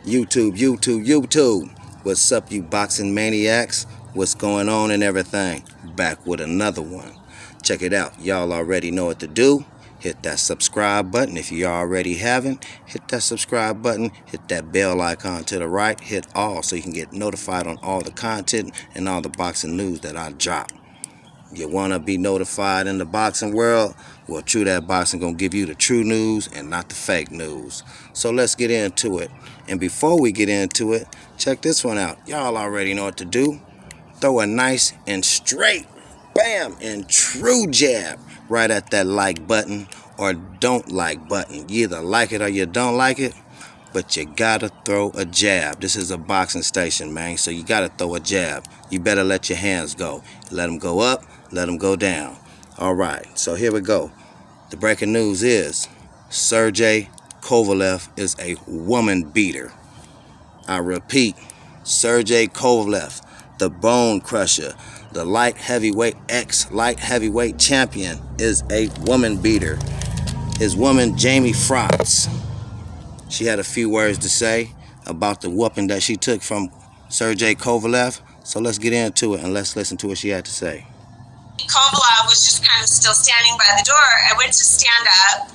YouTube. What's up, you boxing maniacs? What's going on and everything? Back with another one. Check it out. Y'all already know what to do. Hit that subscribe button. If you already haven't, hit that subscribe button. Hit that bell icon to the right. Hit all so you can get notified on all the content and all the boxing news that I drop. You want to be notified in the boxing world? Well, True That Boxing going to give you the true news and not the fake news. So let's get into it. And before we get into it, check this one out. Y'all already know what to do. Throw a nice and straight, bam, and true jab right at that like button or don't like button. You either like it or you don't like it, but you gotta throw a jab. This is a boxing station, man, so you gotta throw a jab. You better let your hands go. Let them go up, let them go down. All right, so here we go. The breaking news is Sergey Kovalev is a woman beater. I repeat, Sergey Kovalev, the bone crusher, the light heavyweight champion, is a woman beater. His woman, Jamie Frotz, she had a few words to say about the whooping that she took from Sergey Kovalev. So let's get into it and let's listen to what she had to say. Kovalev was just kind of still standing by the door. I went to stand up.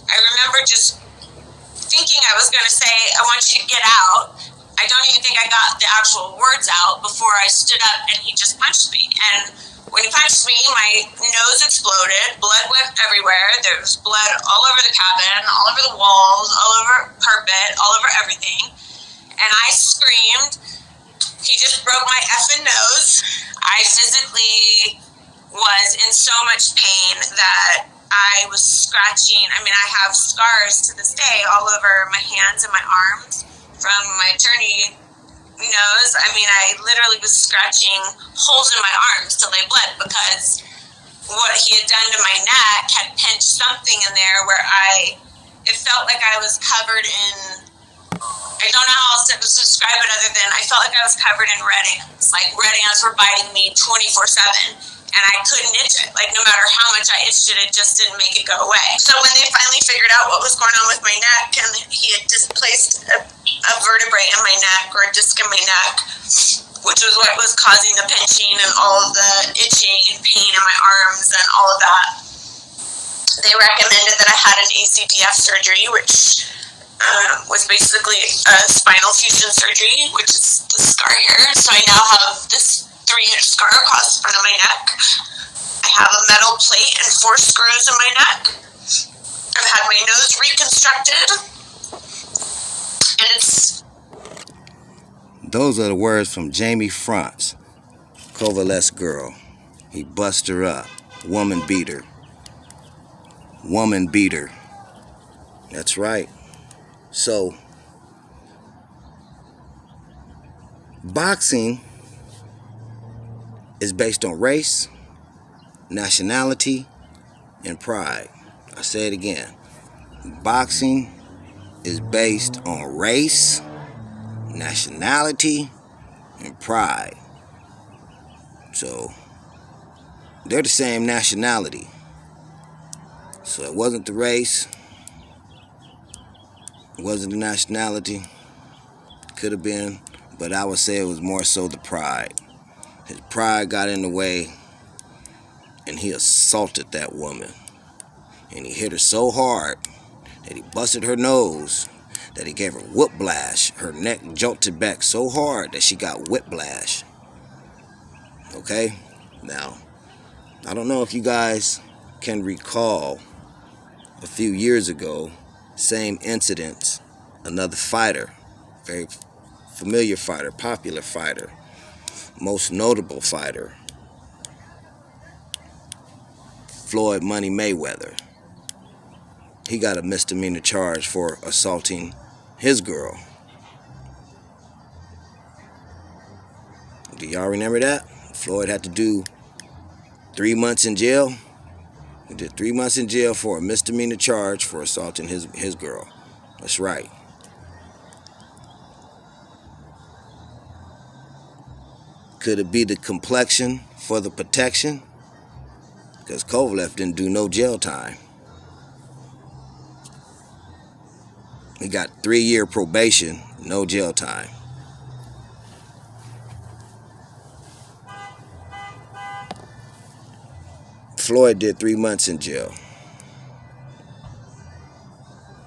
I remember just thinking I was going to say, I want you to get out. I don't even think I got the actual words out before I stood up and he just punched me. And when he punched me, my nose exploded. Blood went everywhere. There was blood all over the cabin, all over the walls, all over carpet, all over everything. And I screamed. He just broke my effing nose. I physically was in so much pain that I was scratching. I mean, I have scars to this day all over my hands and my arms from my attorney nose. I mean, I literally was scratching holes in my arms till they bled because what he had done to my neck had pinched something in there where it felt like I was covered in, I don't know how else to describe it other than I felt like I was covered in red ants. Like red ants were biting me 24/7. And I couldn't itch it. Like, no matter how much I itched it, it just didn't make it go away. So when they finally figured out what was going on with my neck, and he had displaced a vertebrae in my neck, or a disc in my neck, which was what was causing the pinching and all of the itching and pain in my arms and all of that, they recommended that I had an ACDF surgery, which was basically a spinal fusion surgery, which is the scar here. So I now have this 3-inch scar across the front of my neck. I have a metal plate and 4 screws in my neck. I've had my nose reconstructed. And it's... Those are the words from Jamie Frotz, Kovalev's girl. He bust her up. Woman beater. Woman beater. That's right. So, boxing is based on race, nationality, and pride. I say it again. Boxing is based on race, nationality, and pride. So, they're the same nationality. So it wasn't the race, it wasn't the nationality. Could have been, but I would say it was more so the pride. His pride got in the way, and he assaulted that woman. And he hit her so hard that he busted her nose, that he gave her whiplash. Her neck jolted back so hard that she got whiplash. Okay? Now, I don't know if you guys can recall a few years ago, same incidents, another fighter, very familiar fighter, popular fighter, most notable fighter, Floyd Money Mayweather. He got a misdemeanor charge for assaulting his girl. Do y'all remember that? Floyd had to do 3 months in jail. He did 3 months in jail for a misdemeanor charge for assaulting his girl. That's right. Could it be the complexion for the protection? Because Kovalev didn't do no jail time. He got 3-year probation, no jail time. Floyd did 3 months in jail.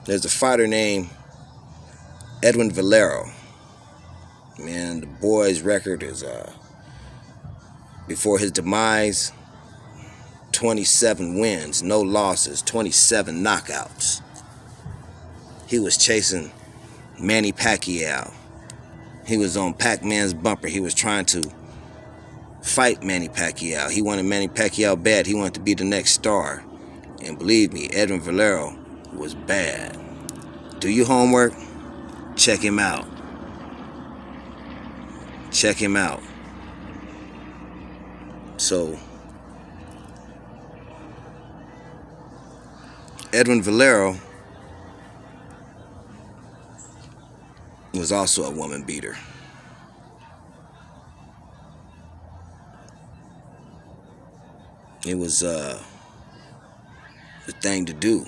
There's a fighter named Edwin Valero. Man, the boy's record is, before his demise, 27 wins, no losses, 27 knockouts. He was chasing Manny Pacquiao. He was on Pac-Man's bumper. He was trying to fight Manny Pacquiao. He wanted Manny Pacquiao bad. He wanted to be the next star. And believe me, Edwin Valero was bad. Do your homework. Check him out. Check him out. So, Edwin Valero was also a woman beater. It was the thing to do.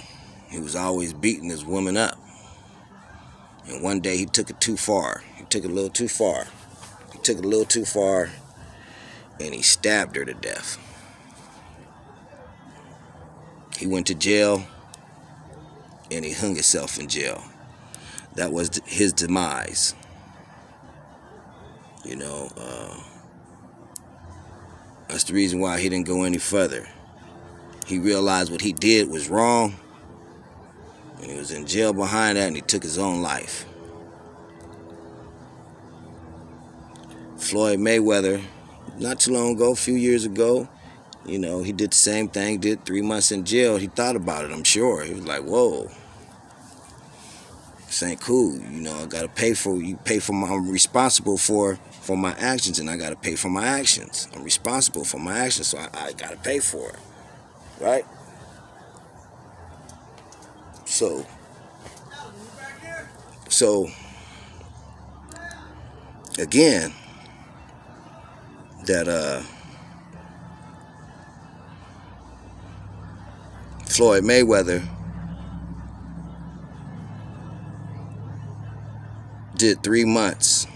He was always beating his woman up. And one day he took it too far. He took it a little too far. He took it a little too far, and he stabbed her to death. He went to jail, and he hung himself in jail. That was his demise. You know, that's the reason why he didn't go any further. He realized what he did was wrong, and he was in jail behind that, and he took his own life. Floyd Mayweather, not too long ago, a few years ago, you know, he did the same thing, did 3 months in jail. He thought about it, I'm sure. He was like, whoa, this ain't cool. You know, I gotta pay for, I'm responsible for my actions, and I gotta pay for my actions. I'm responsible for my actions, so I gotta pay for it, right? So again, that Floyd Mayweather did 3 months,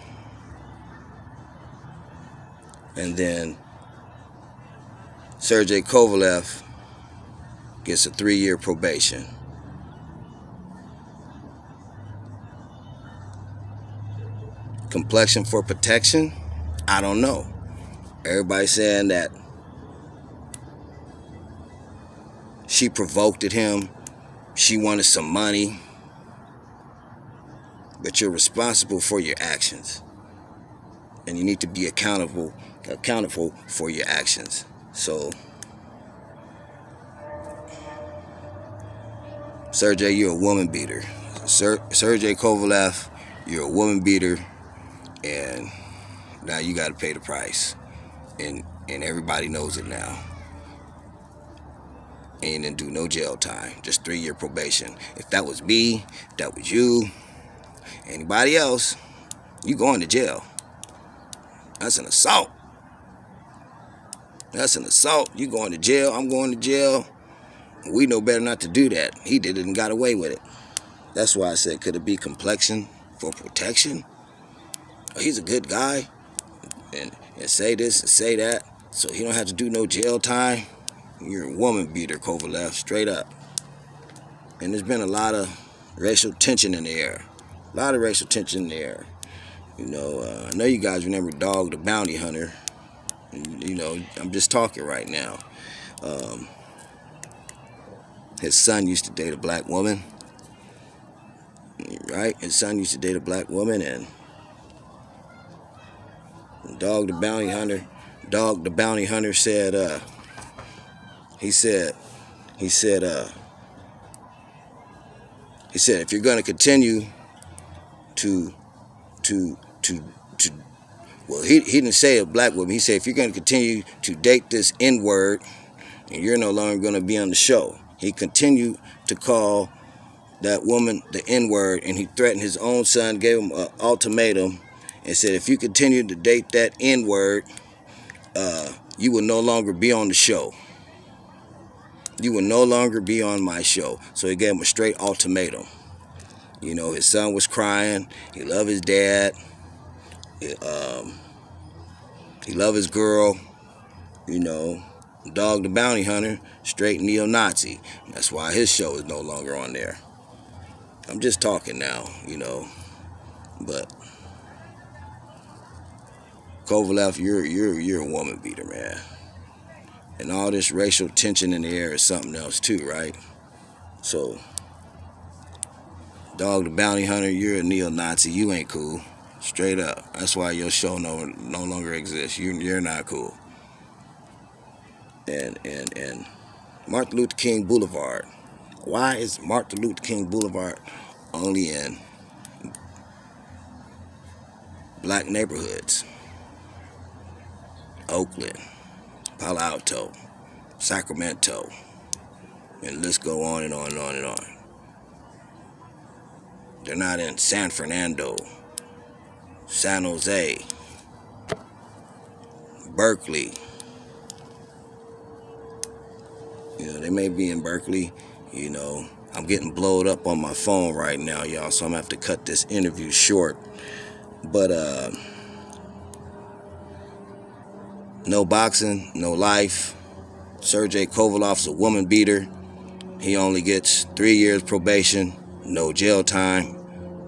and then Sergey Kovalev gets a 3-year probation. Complexion for protection? I don't know. Everybody's saying that she provoked at him, she wanted some money, but you're responsible for your actions, and you need to be accountable for your actions. So, Sergey, you're a woman beater. Sergey Kovalev, you're a woman beater, and now you got to pay the price, and everybody knows it now. And you didn't do no jail time, just 3-year probation. If that was me, if that was you, anybody else, you going to jail. That's an assault. That's an assault. You going to jail, I'm going to jail. We know better not to do that. He did it and got away with it. That's why I said, could it be complexion for protection? Oh, he's a good guy, and say this and say that, so he don't have to do no jail time. You're a woman beater, Kovalev, straight up. And there's been a lot of racial tension in the air. A lot of racial tension in the air. You know, I know you guys remember Dog the Bounty Hunter. You know, I'm just talking right now. His son used to date a black woman. Right? His son used to date a black woman, and Dog the Bounty Hunter said, he said, if you're going to continue to well, he didn't say a black woman. He said, if you're going to continue to date this N-word, and you're no longer going to be on the show. He continued to call that woman the N-word, and he threatened his own son, gave him an ultimatum, and said, if you continue to date that N-word, you will no longer be on the show. You will no longer be on my show. So he gave him a straight ultimatum. You know, his son was crying. He loved his dad. He, he loved his girl. You know, Dog the Bounty Hunter, straight neo-Nazi. That's why his show is no longer on there. I'm just talking now, you know. But Kovalev, you're a woman beater, man. And all this racial tension in the air is something else too, right? So, Dog the Bounty Hunter, you're a neo-Nazi. You ain't cool. Straight up. That's why your show no longer exists. You're not cool. And Martin Luther King Boulevard. Why is Martin Luther King Boulevard only in black neighborhoods? Oakland, Palo Alto, Sacramento, and let's go on and on and on and on. They're not in San Fernando, San Jose, Berkeley. You know, they may be in Berkeley. You know, I'm getting blowed up on my phone right now, y'all, so I'm gonna have to cut this interview short. But no boxing, no life. Sergey Kovalov's a woman beater. He only gets 3 years probation, no jail time.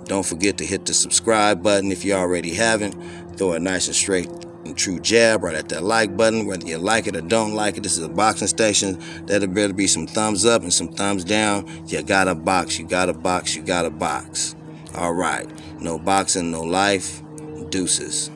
Don't forget to hit the subscribe button if you already haven't. Throw a nice and straight and true jab right at that like button. Whether you like it or don't like it, this is a boxing station. There better be some thumbs up and some thumbs down. You gotta box, you gotta box, you gotta box. All right, no boxing, no life. Deuces.